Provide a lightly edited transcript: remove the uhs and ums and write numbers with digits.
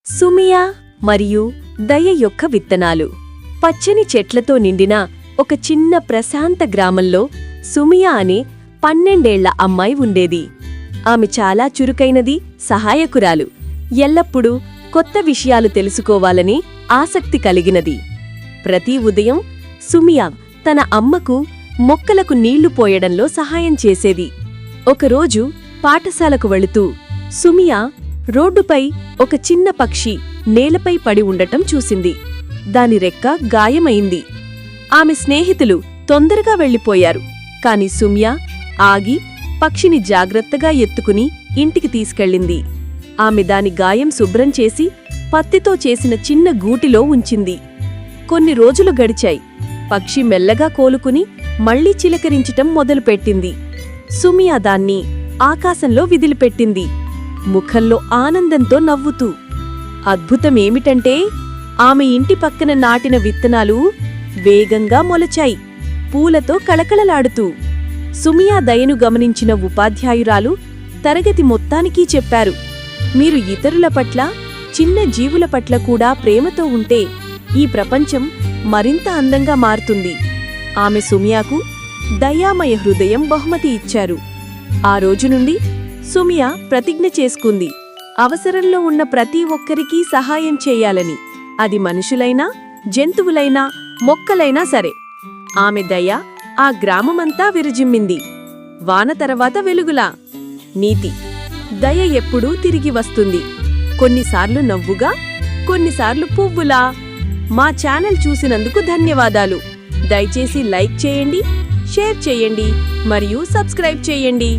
సుమియా మరియు దయ యొక్క విత్తనాలు. పచ్చని చెట్లతో నిండిన ఒక చిన్న ప్రశాంత గ్రామంలో సుమియా అనే 12 ఏళ్ల అమ్మాయి ఉండేది. ఆమె చాలా చురుకైనది, సహాయకురాలు, ఎల్లప్పుడూ కొత్త విషయాలు తెలుసుకోవాలని ఆసక్తి కలిగినది. ప్రతి ఉదయం సుమియా తన అమ్మకు మొక్కలకు నీళ్లు పోయడంలో సహాయం చేసేది. ఒకరోజు పాఠశాలకు వెళుతూ సుమియా రోడ్డుపై ఒక చిన్న పక్షి నేలపై పడి ఉండటం చూసింది. దాని రెక్క గాయమైంది. ఆమె స్నేహితులు తొందరగా వెళ్ళిపోయారు. కాని సుమియా ఆగి పక్షిని జాగ్రత్తగా ఎత్తుకుని ఇంటికి తీసుకెళ్ళింది. ఆమె దాని గాయం శుభ్రం చేసి పత్తితో చేసిన చిన్న గూటిలో ఉంచింది. కొన్ని రోజులు గడిచాయి. పక్షి మెల్లగా కోలుకుని మళ్లీ చిలకరించటం మొదలుపెట్టింది. సుమియా దాన్ని ఆకాశంలో విదిలిపెట్టింది, ముఖంలో ఆనందంతో నవ్వుతూ. అద్భుతమేమిటంటే ఆమె ఇంటి పక్కన నాటిన విత్తనాలు వేగంగా మొలచాయి, పూలతో కళకళలాడుతూ. సుమియా దయను గమనించిన ఉపాధ్యాయురాలు తరగతి మొత్తానికీ చెప్పారు, మీరు ఇతరుల పట్ల, చిన్న జీవుల పట్ల కూడా ప్రేమతో ఉంటే ఈ ప్రపంచం మరింత అందంగా మారుతుంది. ఆమె సుమియాకు దయామయ హృదయం బహుమతి ఇచ్చారు. ఆ రోజు నుండి సుమియా ప్రతిజ్ఞ చేసుకుంది, అవసరంలో ఉన్న ప్రతి ఒక్కరికీ సహాయం చేయాలని. అది మనుషులైనా, జంతువులైనా, మొక్కలైనా సరే. ఆమె దయ ఆ గ్రామమంతా విరజిమ్మింది, వాన తర్వాత వెలుగులా. నీతి: దయ ఎప్పుడూ తిరిగి వస్తుంది, కొన్నిసార్లు నవ్వుగా, కొన్నిసార్లు పువ్వులా. మా ఛానల్ చూసినందుకు ధన్యవాదాలు. దయచేసి లైక్ చేయండి, షేర్ చేయండి మరియు సబ్స్క్రైబ్ చేయండి.